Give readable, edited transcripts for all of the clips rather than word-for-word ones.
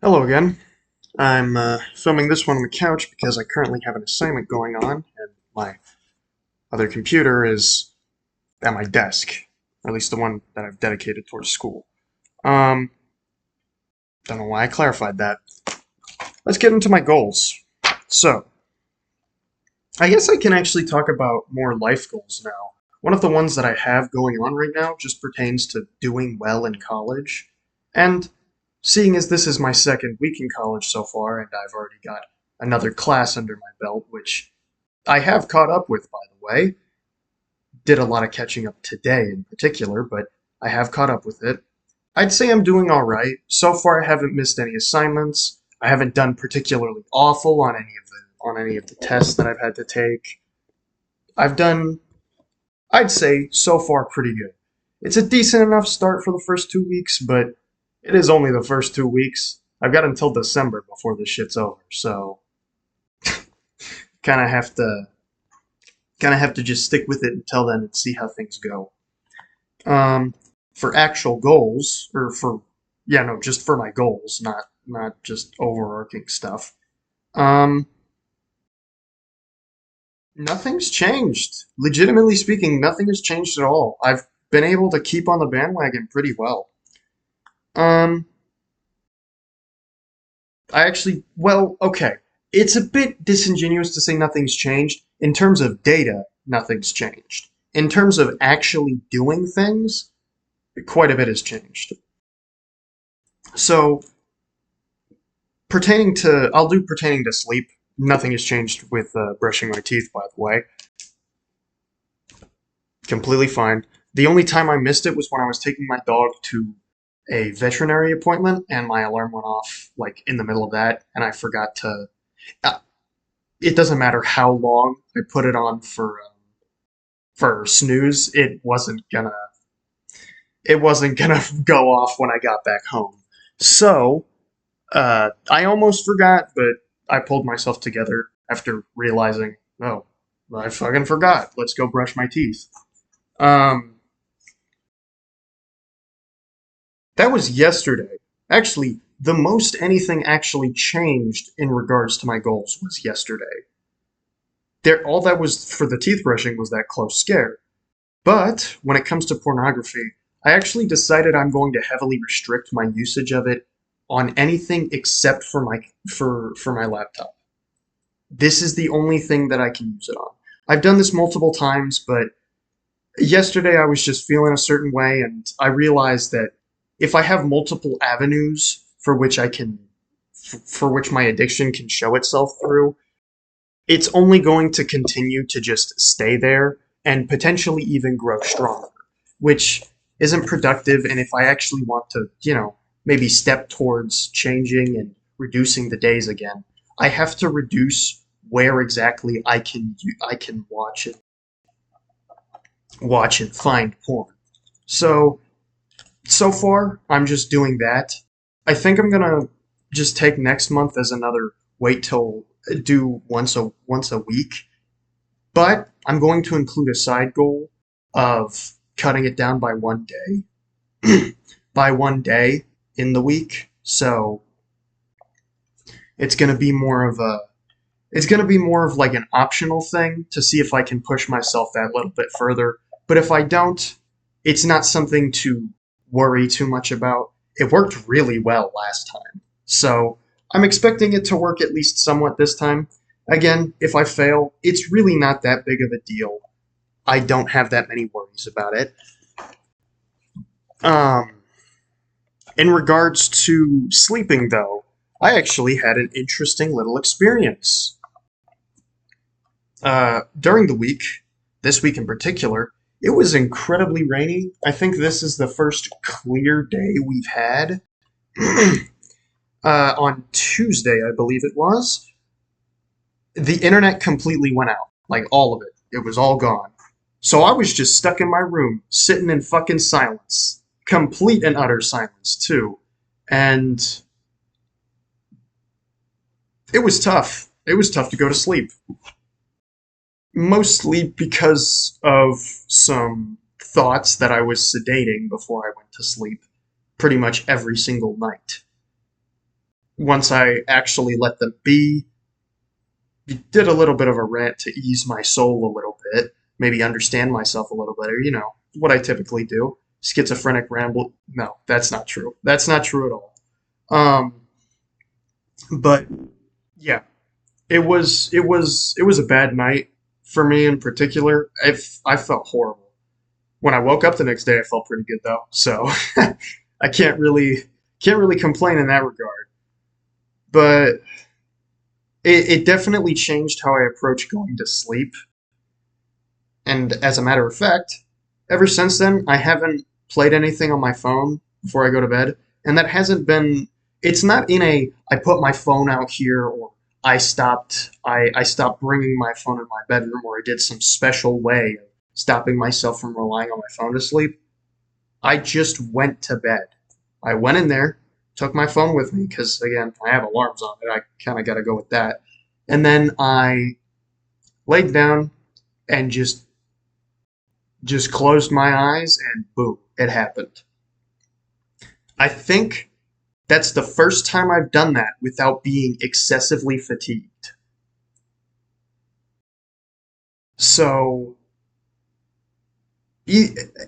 Hello again. I'm filming this one on the couch because I currently have an assignment going on, and my other computer is at my desk, or at least the one that I've dedicated towards school. Um, don't know why I clarified that. Let's get into my goals. So, I guess I can actually talk about more life goals now. One of the ones that I have going on right now just pertains to doing well in college, and seeing as this is my second week in college so far, and I've already got another class under my belt, which I have caught up with, by the way. Did a lot of catching up today in particular, but I have caught up with it. I'd say I'm doing all right. So far, I haven't missed any assignments. I haven't done particularly awful on any of the tests that I've had to take. I've done, I'd say, so far pretty good. It's a decent enough start for the first 2 weeks, but it is only the first 2 weeks. I've got until December before this shit's over, so kind of have to just stick with it until then and see how things go. Um, for actual goals, or for yeah, no, just for my goals, not just overarching stuff. Um, Nothing's changed. Legitimately speaking, nothing has changed at all. I've been able to keep on the bandwagon pretty well. Um, okay. It's a bit disingenuous to say nothing's changed. In terms of data, nothing's changed. In terms of actually doing things, quite a bit has changed. So, pertaining to sleep, nothing has changed with brushing my teeth, by the way. Completely fine. The only time I missed it was when I was taking my dog to a veterinary appointment, and my alarm went off, like, in the middle of that, and I forgot to. Uh, it doesn't matter how long I put it on for snooze, it wasn't gonna go off when I got back home. So, I almost forgot, but I pulled myself together after realizing, oh, I fucking forgot. Let's go brush my teeth. Um, that was yesterday. Actually, the most anything actually changed in regards to my goals was yesterday. All that was for the teeth brushing was that close scare. But when it comes to pornography, I actually decided I'm going to heavily restrict my usage of it on anything except for my laptop. This is the only thing that I can use it on. I've done this multiple times, but yesterday I was just feeling a certain way, and I realized that if I have multiple avenues for which my addiction can show itself through, it's only going to continue to just stay there and potentially even grow stronger, which isn't productive. And if I actually want to, maybe step towards changing and reducing the days again, I have to reduce where exactly I can watch and find porn. So far, I'm just doing that. I think I'm gonna just take next month as another wait till do once a week, but I'm going to include a side goal of cutting it down by 1 day, by 1 day in the week. So it's gonna be more of a it's gonna be more of like an optional thing to see if I can push myself that little bit further. But if I don't, it's not something to worry too much about. It worked really well last time. So I'm expecting it to work at least somewhat this time. Again, if I fail, it's really not that big of a deal. I don't have that many worries about it. Um, in regards to sleeping, though, I actually had an interesting little experience. During the week, this week in particular, it was incredibly rainy. I think this is the first clear day we've had. On Tuesday, I believe it was, the internet completely went out. Like, all of it. It was all gone. So I was just stuck in my room, sitting in fucking silence. Complete and utter silence, too. And it was tough. It was tough to go to sleep. Mostly because of some thoughts that I was sedating before I went to sleep pretty much every single night. once I actually let them be, did a little bit of a rant to ease my soul a little bit, maybe understand myself a little better, what I typically do. Schizophrenic ramble. No, that's not true. That's not true at all. Um, but yeah, it was a bad night for me in particular. I felt horrible. When I woke up the next day, I felt pretty good though. So I can't really complain in that regard. But it definitely changed how I approach going to sleep. And as a matter of fact, ever since then, I haven't played anything on my phone before I go to bed. And that hasn't been, it's not in a, I put my phone out here or I stopped bringing my phone in my bedroom or I did some special way of stopping myself from relying on my phone to sleep. I just went to bed. I went in there, took my phone with me because again, I have alarms on it. I kind of got to go with that. And then I laid down and just closed my eyes and boom, it happened. I think that's the first time I've done that without being excessively fatigued. So,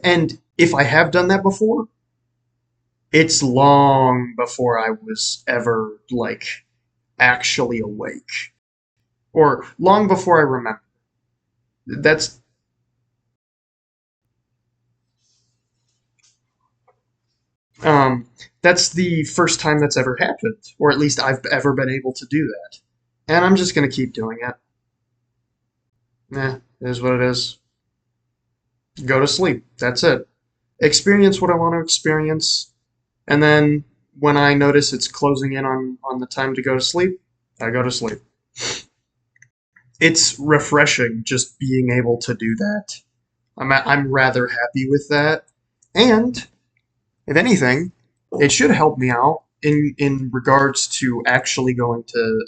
and if I have done that before, it's long before I was ever like actually awake or long before I remember. That's um that's the first time that's ever happened, or at least I've ever been able to do that. And I'm just gonna keep doing it. It is what it is. Go to sleep. That's it. Experience what I want to experience, and then when I notice it's closing in on the time to go to sleep, I go to sleep. It's refreshing just being able to do that. I'm rather happy with that, and if anything, it should help me out in regards to actually going to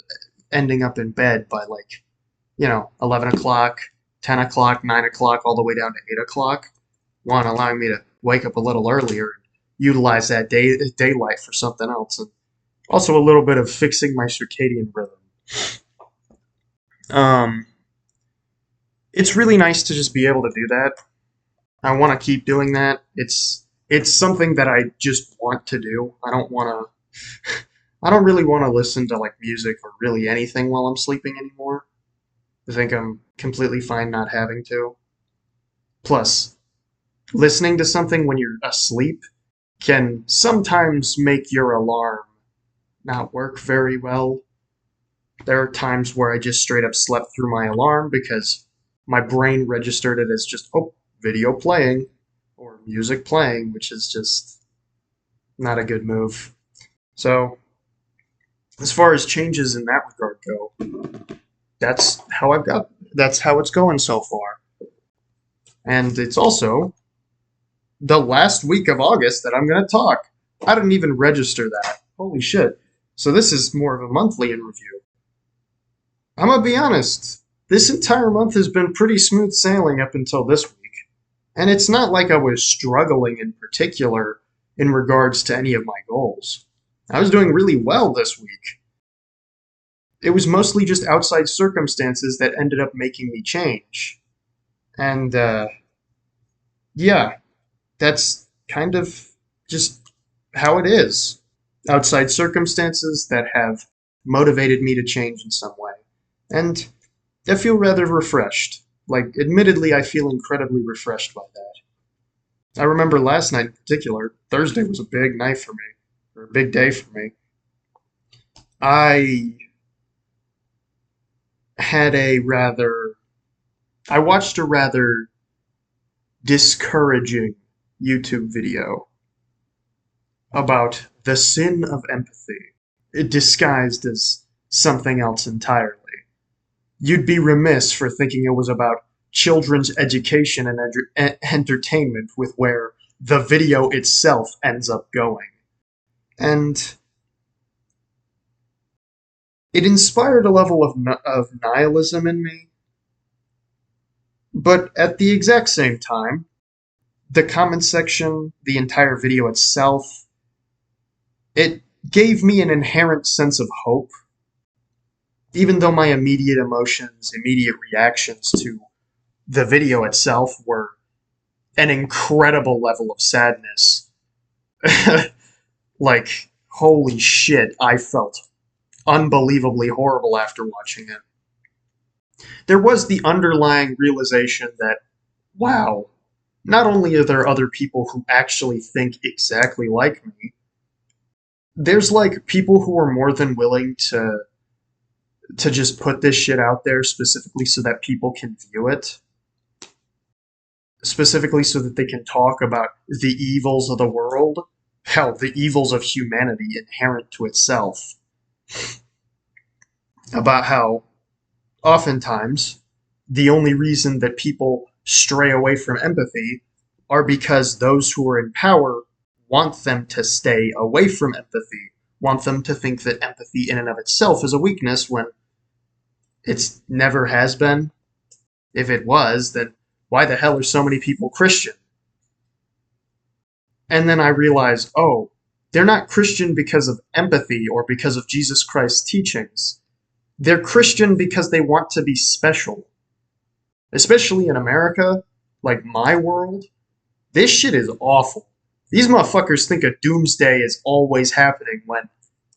ending up in bed by like 11 o'clock, 10 o'clock, 9 o'clock, all the way down to 8 o'clock. One, allowing me to wake up a little earlier and utilize that daylight for something else, and also a little bit of fixing my circadian rhythm. Um, it's really nice to just be able to do that. I want to keep doing that. It's something that I just want to do. I don't want to. I don't really want to listen to like music or really anything while I'm sleeping anymore. I think I'm completely fine not having to. Plus, listening to something when you're asleep can sometimes make your alarm not work very well. There are times where I just straight up slept through my alarm because my brain registered it as just, oh, video playing or music playing, which is just not a good move. So, as far as changes in that regard go, that's how it's going so far. And it's also the last week of August that I'm going to talk. I didn't even register that. Holy shit. So this is more of a monthly in review. I'm going to be honest. This entire month has been pretty smooth sailing up until this week. And it's not like I was struggling in particular in regards to any of my goals. I was doing really well this week. It was mostly just outside circumstances that ended up making me change. And, yeah, that's kind of just how it is. Outside circumstances that have motivated me to change in some way. And I feel rather refreshed. Like, admittedly, I feel incredibly refreshed by that. I remember last night in particular, Thursday was a big night for me, or a big day for me. I had a rather, I watched a rather discouraging YouTube video about the sin of empathy, disguised as something else entirely. You'd be remiss for thinking it was about children's education and entertainment with where the video itself ends up going. And it inspired a level of nihilism in me, but at the exact same time, the comment section, the entire video itself, it gave me an inherent sense of hope, even though my immediate emotions, immediate reactions to the video itself were an incredible level of sadness. Like, holy shit, I felt unbelievably horrible after watching it. There was the underlying realization that, wow, not only are there other people who actually think exactly like me, there's like people who are more than willing to just put this shit out there specifically so that people can view it, specifically so that they can talk about the evils of the world, hell, the evils of humanity inherent to itself, about how oftentimes the only reason that people stray away from empathy are because those who are in power want them to stay away from empathy, want them to think that empathy in and of itself is a weakness when it's never has been. If it was, then why the hell are so many people Christian? And then I realized, oh, they're not Christian because of empathy or because of Jesus Christ's teachings. They're Christian because they want to be special. Especially in America, like my world, this shit is awful. These motherfuckers think a doomsday is always happening when,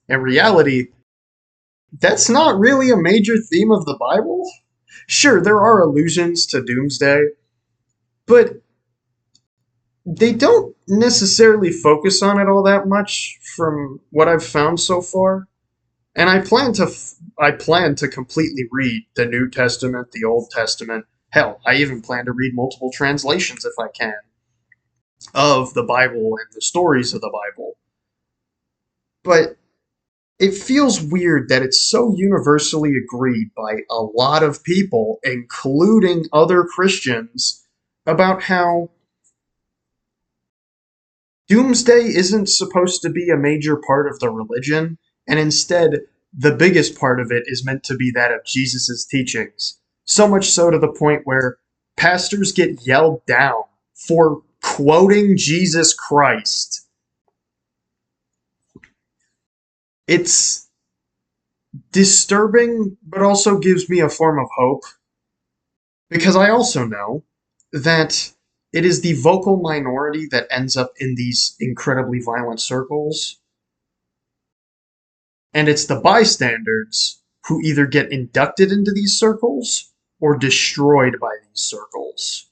in reality, that's not really a major theme of the Bible. Sure, there are allusions to doomsday, but they don't necessarily focus on it all that much from what I've found so far. And I plan to completely read the New Testament, the Old Testament. Hell, I even plan to read multiple translations if I can of the Bible and the stories of the Bible. But it feels weird that it's so universally agreed by a lot of people, including other Christians, about how doomsday isn't supposed to be a major part of the religion, and instead, the biggest part of it is meant to be that of Jesus' teachings. So much so to the point where pastors get yelled down for quoting Jesus Christ. It's disturbing, but also gives me a form of hope, because I also know that it is the vocal minority that ends up in these incredibly violent circles, and it's the bystanders who either get inducted into these circles or destroyed by these circles.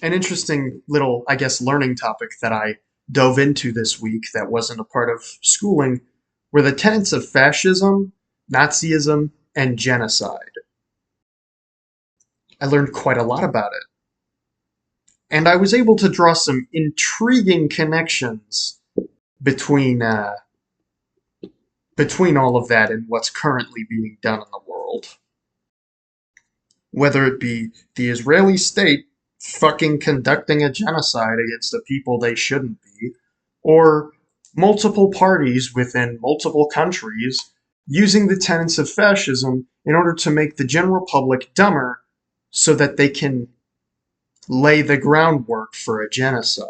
An interesting little, I guess, learning topic that I dove into this week that wasn't a part of schooling were the tenets of fascism, Nazism, and genocide. I learned quite a lot about it. And I was able to draw some intriguing connections between between all of that and what's currently being done in the world. Whether it be the Israeli state fucking conducting a genocide against the people they shouldn't be, or multiple parties within multiple countries using the tenets of fascism in order to make the general public dumber so that they can lay the groundwork for a genocide.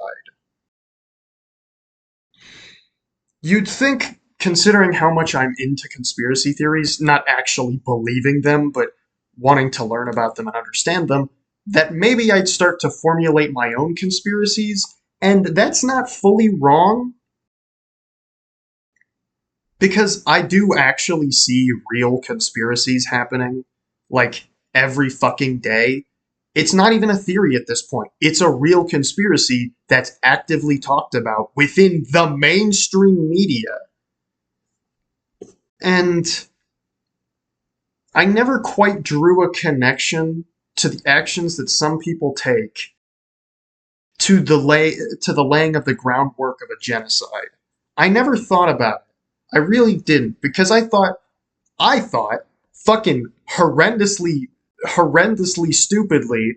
You'd think, considering how much I'm into conspiracy theories, not actually believing them, but wanting to learn about them and understand them, that maybe I'd start to formulate my own conspiracies, and that's not fully wrong, because I do actually see real conspiracies happening, like, every fucking day. It's not even a theory at this point. It's a real conspiracy that's actively talked about within the mainstream media. And I never quite drew a connection to the actions that some people take to the laying of the groundwork of a genocide. I never thought about it. I really didn't, because I thought fucking horrendously stupidly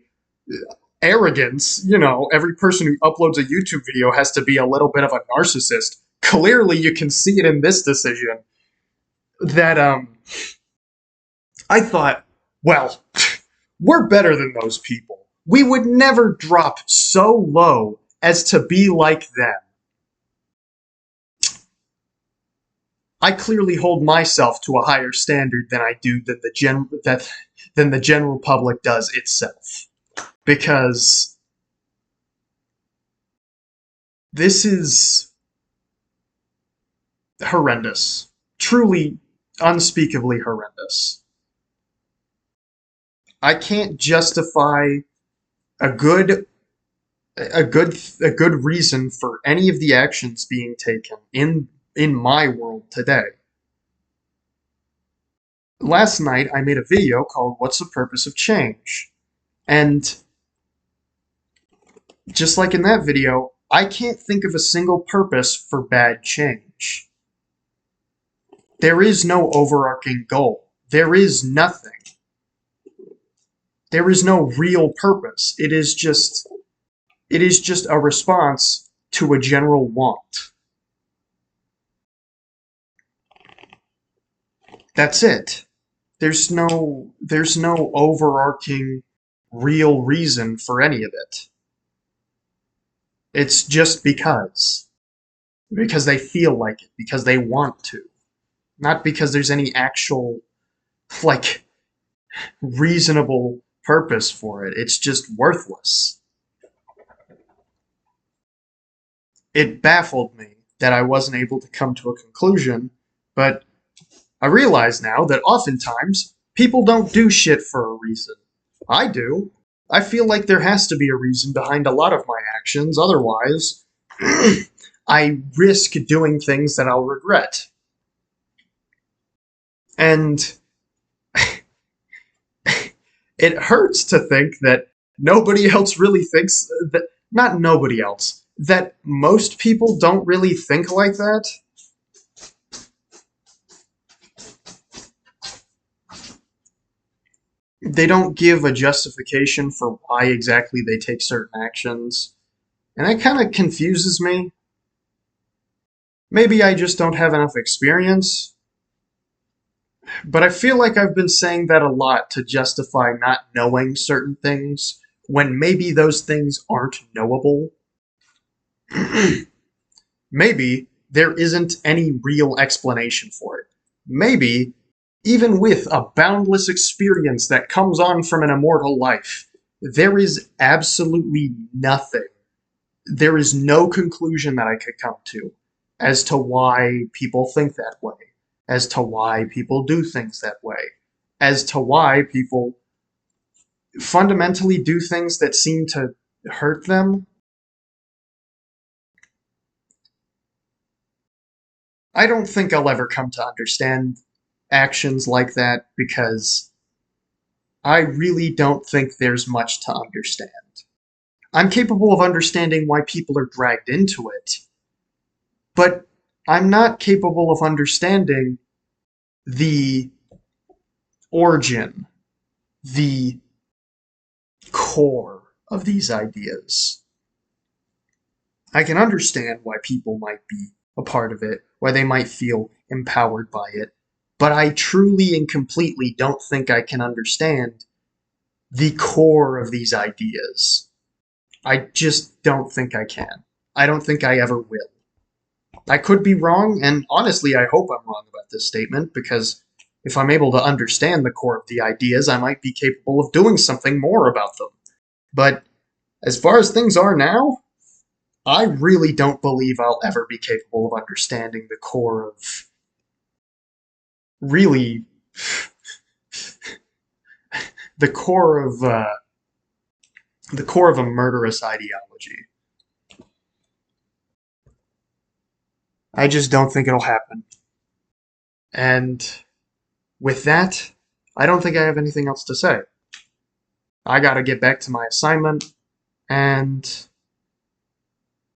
arrogance, every person who uploads a YouTube video has to be a little bit of a narcissist. Clearly you can see it in this decision that I thought, well, we're better than those people. We would never drop so low as to be like them. I clearly hold myself to a higher standard than I do than the general public does itself. Because this is horrendous. Truly, unspeakably horrendous. I can't justify a good reason for any of the actions being taken in my world today. Last night I made a video called "What's the Purpose of Change?" And just like in that video, I can't think of a single purpose for bad change. There is no overarching goal. There is nothing. There is no real purpose. It is just a response to a general want. That's it. There's no overarching real reason for any of it. It's just because they feel like it, because they want to. Not because there's any actual, like, reasonable purpose for it. It's just worthless. It baffled me that I wasn't able to come to a conclusion, but I realize now that oftentimes people don't do shit for a reason. I do. I feel like there has to be a reason behind a lot of my actions, otherwise I risk doing things that I'll regret. And it hurts to think that nobody else really thinks that, not nobody else, that most people don't really think like that. They don't give a justification for why exactly they take certain actions. And that kind of confuses me. Maybe I just don't have enough experience. But I feel like I've been saying that a lot to justify not knowing certain things, when maybe those things aren't knowable. Maybe there isn't any real explanation for it. Maybe, even with a boundless experience that comes on from an immortal life, there is absolutely nothing. There is no conclusion that I could come to as to why people think that way, as to why people do things that way, as to why people fundamentally do things that seem to hurt them. I don't think I'll ever come to understand actions like that because I really don't think there's much to understand. I'm capable of understanding why people are dragged into it, but I'm not capable of understanding the origin, the core of these ideas. I can understand why people might be a part of it, why they might feel empowered by it, but I truly and completely don't think I can understand the core of these ideas. I just don't think I can. I don't think I ever will. I could be wrong, and honestly, I hope I'm wrong about this statement, because if I'm able to understand the core of the ideas, I might be capable of doing something more about them. But as far as things are now, I really don't believe I'll ever be capable of understanding the core of really the core of a murderous ideology. I just don't think it'll happen. And with that, I don't think I have anything else to say. I gotta get back to my assignment, and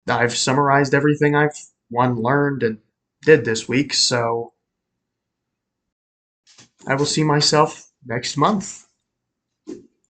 I've summarized everything I've learned and did this week, so I will see myself next month.